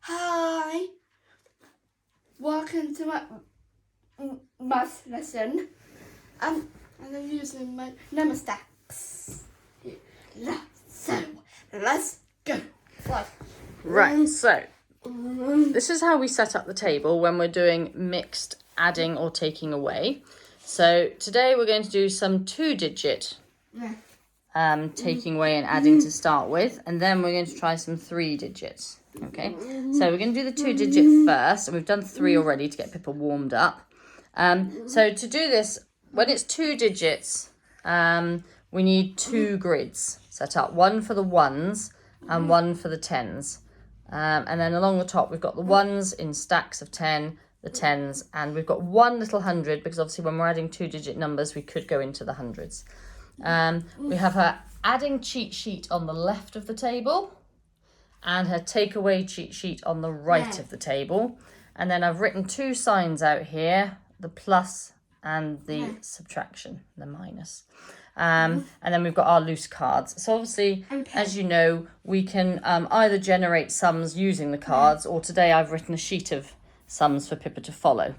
Hi, welcome to my math lesson. And I'm using my Numberstacks. So let's go. Right, so this is how we set up the table when we're doing mixed adding or taking away. So today we're going to do some 2-digit taking away and adding to start with, and then we're going to try some 3 digits. Okay, so we're going to do the 2-digit first, and we've done 3 already to get Pippa warmed up. So to do this, when it's 2 digits, we need 2 grids set up, one for the ones and one for the tens. And then along the top, we've got the ones in stacks of 10, the tens, and we've got one little 100, because obviously when we're adding 2-digit numbers, we could go into the hundreds. We have her adding cheat sheet on the left of the table and her takeaway cheat sheet on the right of the table. And then I've written 2 signs out here, the plus and the subtraction, the minus. And then we've got our loose cards. So obviously, as you know, we can either generate sums using the cards, or today I've written a sheet of sums for Pippa to follow.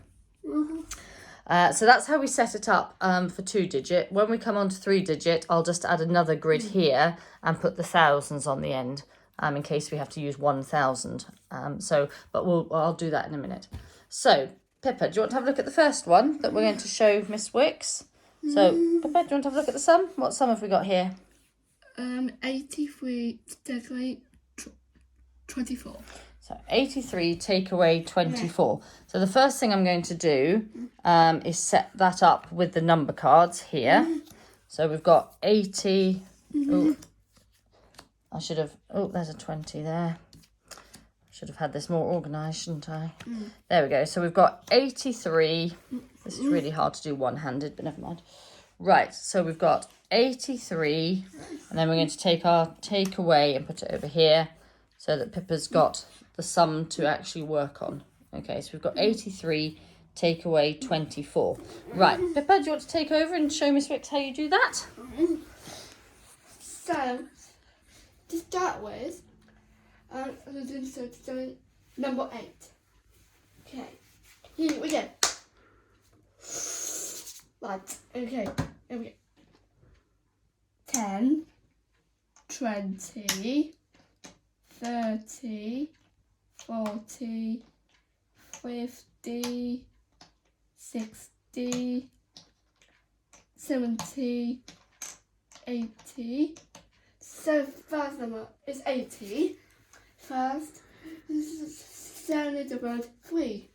So that's how we set it up for 2-digit. When we come on to 3-digit, I'll just add another grid here and put the thousands on the end in case we have to use 1,000. But I'll do that in a minute. So, Pippa, do you want to have a look at the first one that we're going to show Miss Wicks? So, Pippa, do you want to have a look at the sum? What sum have we got here? 83 take away 24. So 83 take away 24. So the first thing I'm going to do is set that up with the number cards here. So we've got 80. Oh, I should have. Oh, there's a 20 there. Should have had this more organised, shouldn't I? There we go. So we've got 83. This is really hard to do one-handed, but never mind. Right, so we've got 83, and then we're going to take our take away and put it over here so that Pippa's got the sum to actually work on. Okay, so we've got 83 take away 24. Right, Pippa, do you want to take over and show Miss Wicks how you do that? So, to start with, I'm doing number 8. Okay, here we go. Right, okay, here we go. 10, 20, 30, 40, 50, 60, 70, 80. So first number is 80. First, sound is about 3.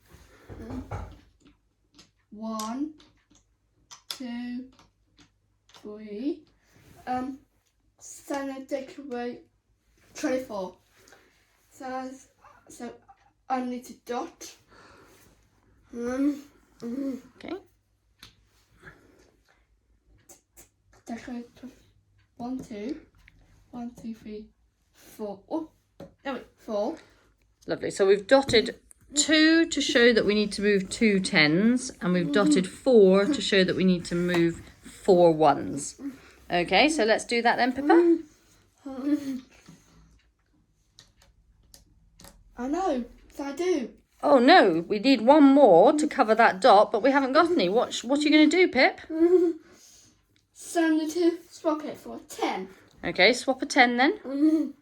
1, 2, 3. Sound take away 24. So I need to dot. Okay. Decorate 1, 2, 1, 2, 3, 4. Oh, no wait, 4. Lovely. So we've dotted 2 to show that we need to move 2 tens, and we've dotted 4 to show that we need to move 4 ones. Okay, so let's do that then, Pippa. I know, so I do. Oh no, we need one more to cover that dot, but we haven't got any. What are you going to do, Pip? So I need to swap it for 10. Okay, swap a 10 then.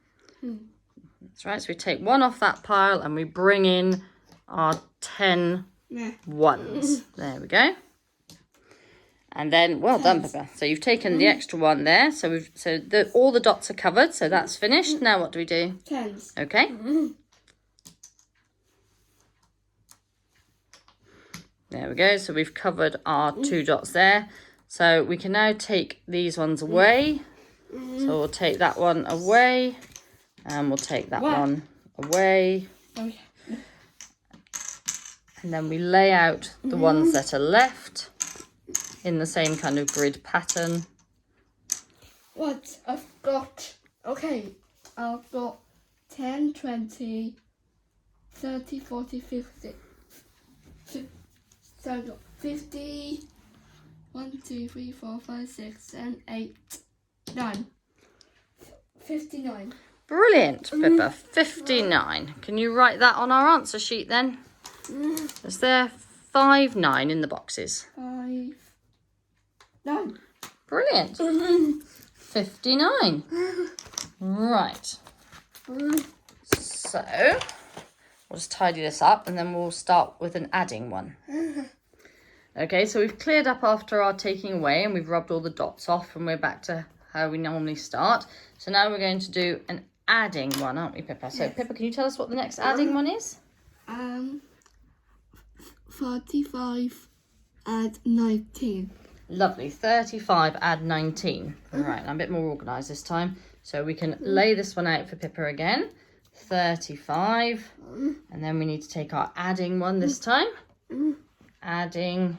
That's right, so we take 1 off that pile and we bring in our 10 ones. There we go. And then, well done, Pippa. So you've taken the extra 1 there. So all the dots are covered, so that's finished. Now what do we do? Tens. Okay. There we go. So we've covered our 2 dots there. So we can now take these ones away. So we'll take that one away, and we'll take that one away. Okay. And then we lay out the ones that are left in the same kind of grid pattern. What I've got, okay, I've got 10, 20, 30, 40, 50. So I've got 50, 1, 2, 3, 4, 5, 6, 7, 8, 9. 59. Brilliant, Pippa. 59. Can you write that on our answer sheet then? Is there 5, 9 in the boxes? 5, 9. Brilliant. 59. Right. So, we'll just tidy this up and then we'll start with an adding one. Okay, so we've cleared up after our taking away and we've rubbed all the dots off and we're back to how we normally start. So now we're going to do an adding one, aren't we, Pippa? So, Pippa, can you tell us what the next adding one is? 35 add 19. Lovely. 35 add 19. Right, I'm a bit more organised this time. So we can lay this one out for Pippa again. 35. And then we need to take our adding one this time. Adding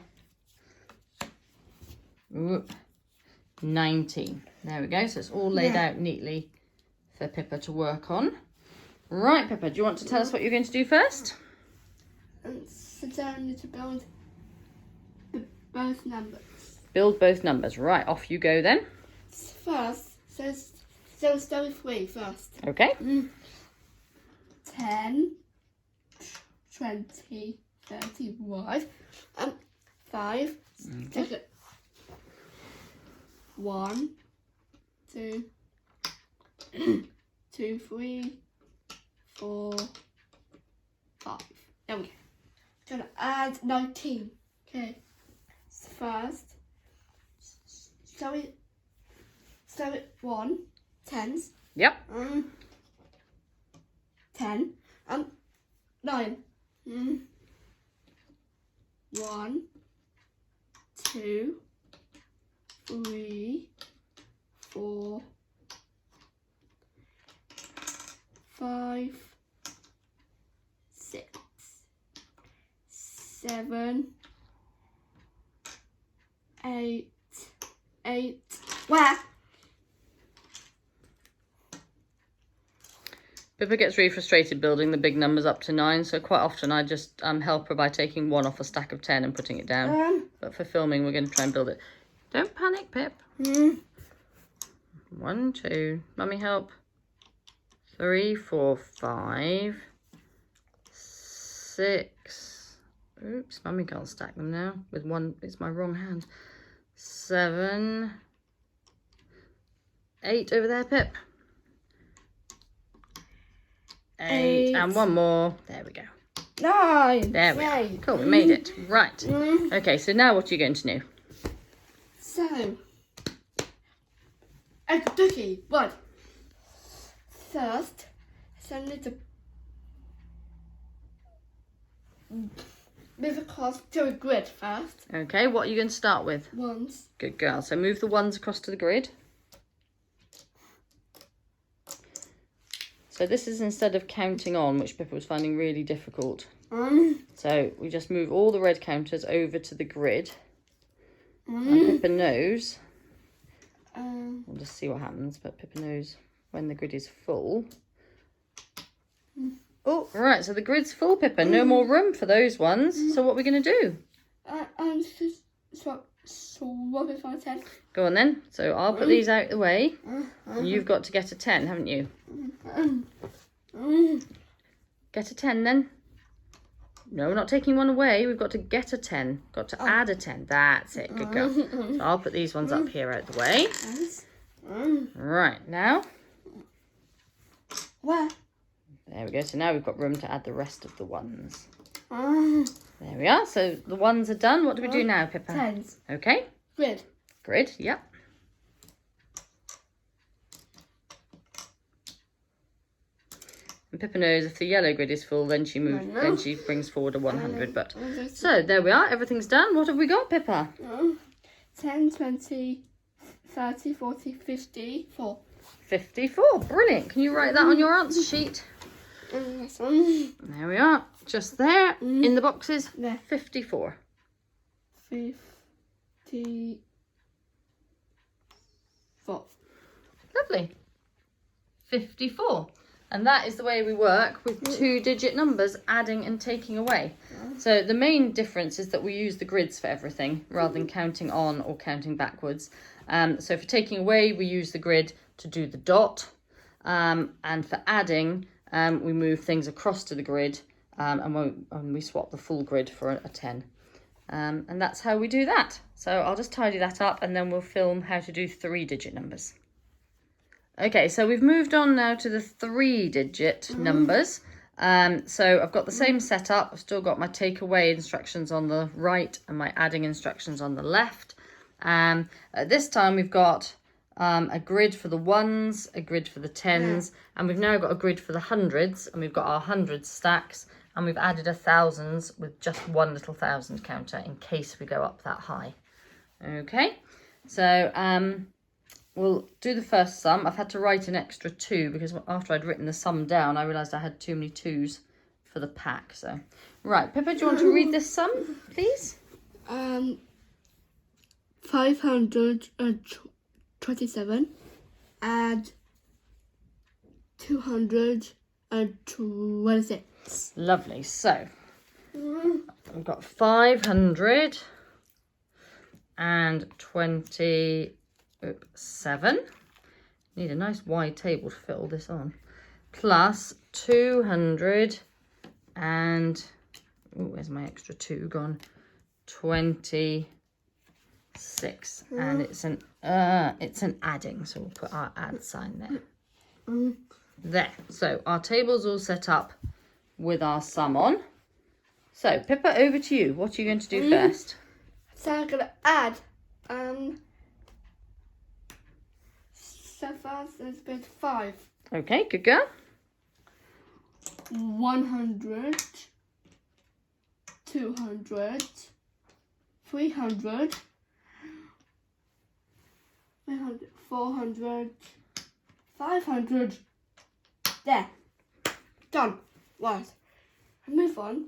19. There we go. So it's all laid out neatly for Pippa to work on. Right, Pippa, do you want to tell us what you're going to do first? Sit down to build both numbers. Build both numbers. Right, off you go then. First, so start with 3 first. Okay. 10, 20, 31, 5. Take it. 1, 2, 2, 3, 4, 5. There we go. Gonna add 19. Okay. First, start with 1, 10s. Yep. 10 and 9. 1, 2, 3, 4, 5, 6, 7, 8. Where? Pippa gets really frustrated building the big numbers up to 9, so quite often I just help her by taking 1 off a stack of 10 and putting it down. But for filming, we're going to try and build it. Don't panic, Pip. 1, 2. Mummy, help. 3, 4, 5, 6. Oops, Mummy can't stack them now. With 1, it's my wrong hand. 7, 8 over there, Pip. 8 and 1 more. There we go. 9. There we are. Cool, we made it. Right. Okay, so now what are you going to do? So, a cookie. Right. First, send it to move across to a grid first. Okay, what are you going to start with? 1s. Good girl. So move the 1s across to the grid. So this is instead of counting on, which Pippa was finding really difficult. So we just move all the red counters over to the grid. And Pippa knows. We'll just see what happens, but Pippa knows when the grid is full. Oh, right, so the grid's full, Pippa. No more room for those ones. So what are we going to do? Swap it for a 10. Go on then. So I'll put these out of the way. You've got to get a 10, haven't you? Get a 10 then. No, we're not taking one away. We've got to get a 10. Got to add a 10. That's it. Good girl. So I'll put these ones up here out the way. Right, now. Where? There we go. So now we've got room to add the rest of the 1s. There we are. So the 1s are done. What do we do now, Pippa? 10s. Okay. Grid. Grid, yep. And Pippa knows if the yellow grid is full, then she moves. Then she brings forward a 100. But so there we are. Everything's done. What have we got, Pippa? 10, 20, 30, 40, 54. 54. Brilliant. Can you write that on your answer sheet? There we are. Just there in the boxes. There. 54. 54. Lovely. 54. And that is the way we work with 2-digit numbers, adding and taking away. So the main difference is that we use the grids for everything rather than counting on or counting backwards. So for taking away, we use the grid to do the dot. And for adding, we move things across to the grid, and we swap the full grid for a 10. And that's how we do that. So I'll just tidy that up and then we'll film how to do 3-digit numbers. Okay, so we've moved on now to the 3-digit numbers. So I've got the same setup. I've still got my takeaway instructions on the right and my adding instructions on the left. At this time we've got a grid for the ones, a grid for the tens, and we've now got a grid for the hundreds, and we've got our hundreds stacks, and we've added a thousands with just one little thousand counter in case we go up that high. Okay, so we'll do the first sum. I've had to write an extra 2 because after I'd written the sum down, I realised I had too many 2s for the pack. So, right, Pippa, do you want to read this sum, please? 527 and 226. Lovely. So we've got 527. Need a nice wide table to fit all this on. Plus 200 and where's my extra 2 gone? 26. And it's an adding, so we'll put our add sign there. There. So our table's all set up with our sum on. So Pippa, over to you. What are you going to do first? So I'm gonna add 5. Okay, good girl. 100, 200, 300, 400, 500. There. Done. Right. And move on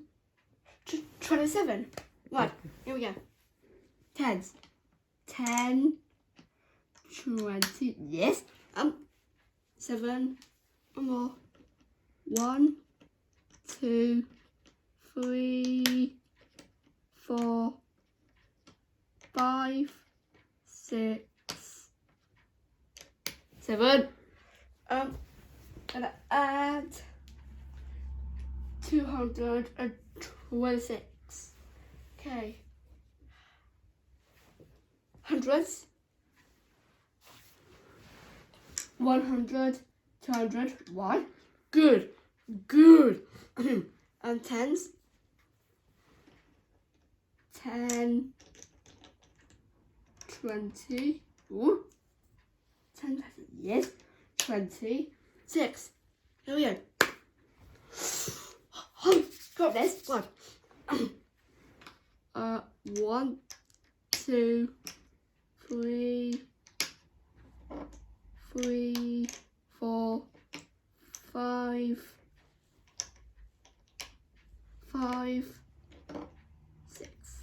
to 27. Right. Here we go. Tens. 10, 20. Yes. 7. One more. 1, 2, 3, 4, 5, 6, 7. Gonna add 226. Okay. Hundreds. 100, 200. One. Good. Good. And tens. 10, 20. Ooh. 10. Yes. 26. Here we go. Got this. One. 1, 2, 3, 4, 5, 6.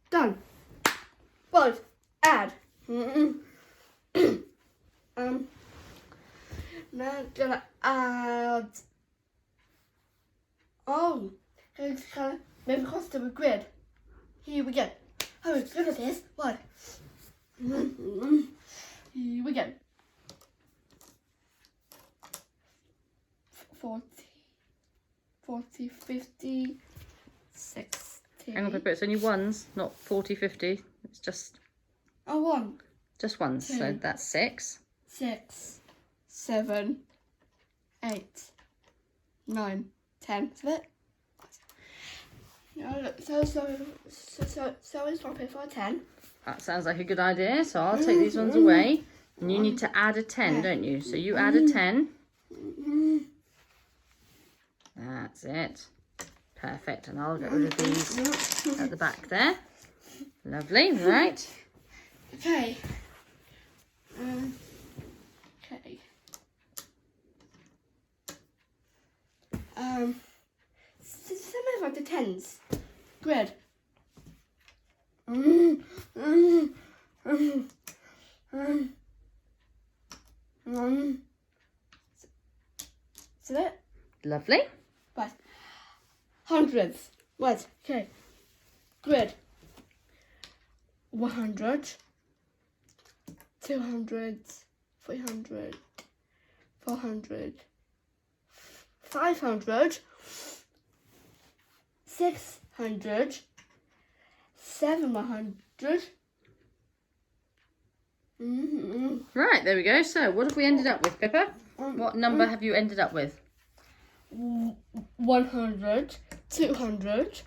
Done. Both. Add. Now I'm gonna add. Oh, it's gonna maybe across to a grid. Here we go. Oh, look at this. What? Here we go. 40, 50, 60. Hang on, Pippa, it's only ones, not 40, 50. It's just... Oh, 1. Just ones, 2. so that's 6. 6, 7, 8, 9, 10. Is that it? No, look, so it's not for 10. That sounds like a good idea, so I'll take these ones away. And you need to add a 10, don't you? So you add a 10. That's it. Perfect. And I'll get rid of these at the back there. Lovely, right. Okay. Okay. Some of the tens. Grid. Is that it? Lovely. Right. Hundreds. Right. Okay. Grid. 100, 200, 300, 400, 500, 600, 700. Right, there we go. So what have we ended up with, Pippa? What number have you ended up with? 100, 200,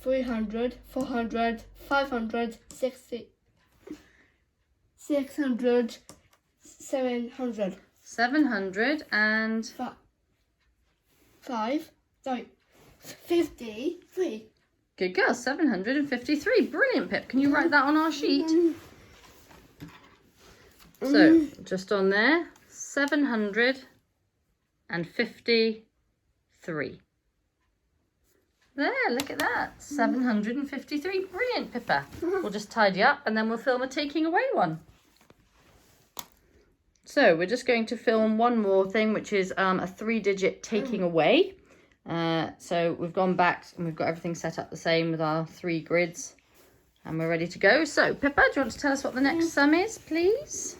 300, 400, 500, 600, 700. 700 and... 53. Good girl, 753. Brilliant, Pip. Can you write that on our sheet? So, just on there, 753. There, look at that. 753. Brilliant, Pippa. We'll just tidy up and then we'll film a taking away one. So, we're just going to film one more thing, which is a 3-digit taking away. So, we've gone back and we've got everything set up the same with our 3 grids. And we're ready to go. So, Pippa, do you want to tell us what the next sum is, please?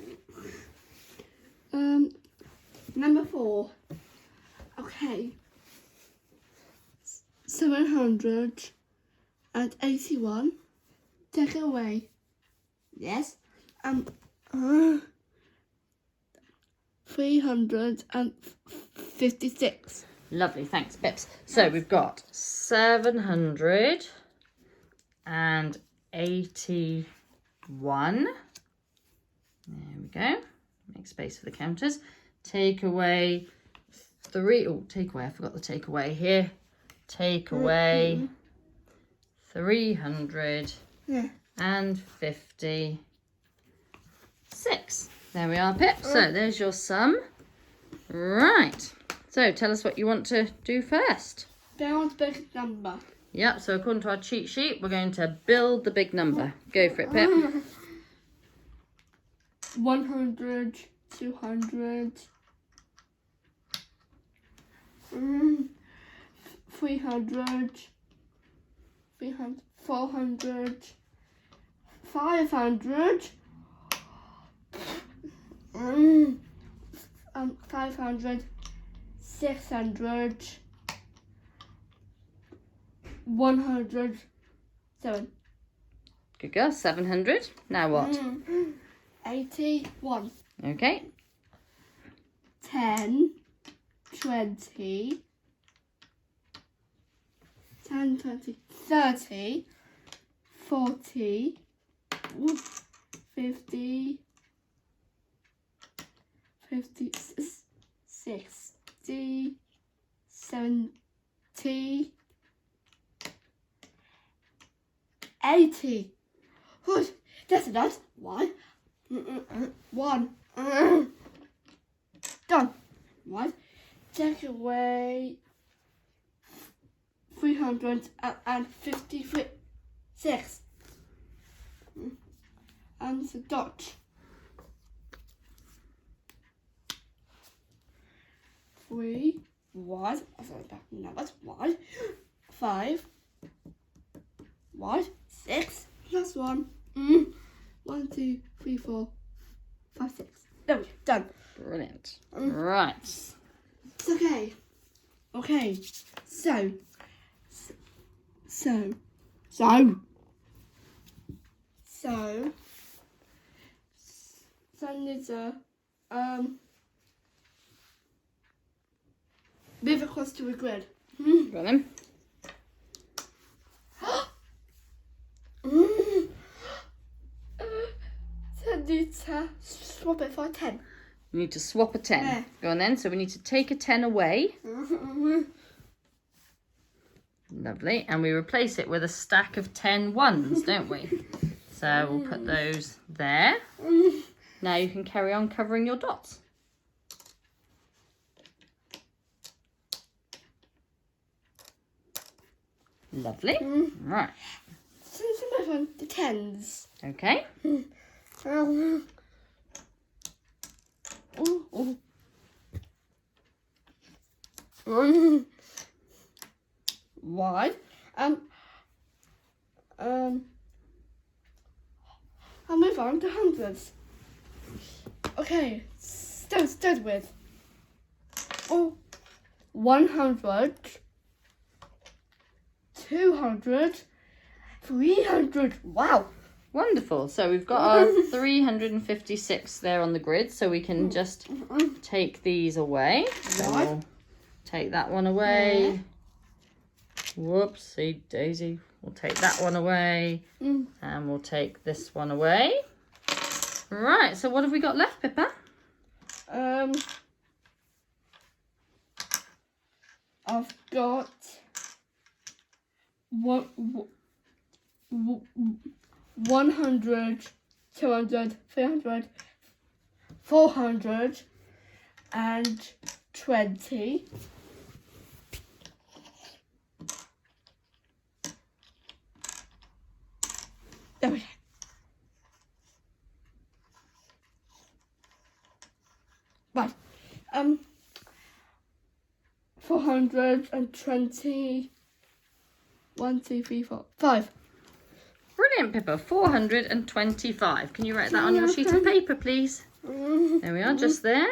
Number 4. Okay. 781. Take it away. Yes. 356. Lovely, thanks, Pips. So we've got 781. There we go. Make space for the counters. Take away 3. Oh, take away. I forgot the take away here. Take away 356. There we are, Pip. So there's your sum. Right. So tell us what you want to do first. Build big number. Yep, so according to our cheat sheet, we're going to build the big number. Go for it, Pip. 100, 200, 300, 400, 500, 500, 600, 107. Good girl, 700. Now what? 81. Okay. 10, 20, 10, 20, 30, 40, 50, 50, 60, 70, 80. Whoosh, that's enough. One. One. Done. One. Take away 356. And the dot. 3, 1. No, that's 1. 5, 1, 6. Plus 1. 1, 2, 3, 4, 5, 6. There we go. Done. Brilliant. Right. It's okay. Okay. So there's a move across to a grid. Go on then. So I need to swap it for a 10. You need to swap a 10. Yeah. Go on then. So we need to take a 10 away. Lovely. And we replace it with a stack of 10 ones, don't we? So we'll put those there. Now you can carry on covering your dots. Lovely. Right. So let's move on to 10s. Okay. One. I'll move on to hundreds. Okay, start with 100, 200, 300. Wow. Wonderful. So we've got our 356 there on the grid, so we can just take these away. So we'll take that one away. Whoopsie daisy. We'll take that one away. And we'll take this one away. Right, so what have we got left, Pippa? I've got 100, 200, 300, 400, and 20. There we go. Right. 420. 1, 2, 3, 4, 5. Brilliant, Pippa. 425. Can you write that on your sheet of paper, please? There we are, just there.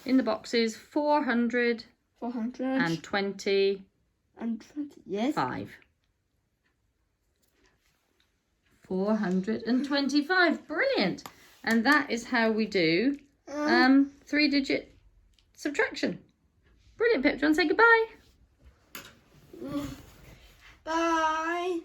In the boxes, 400 and 20. And 20, yes. 425. Brilliant. And that is how we do 3-digit subtraction. Brilliant, Pip. Do you want to say goodbye? Bye.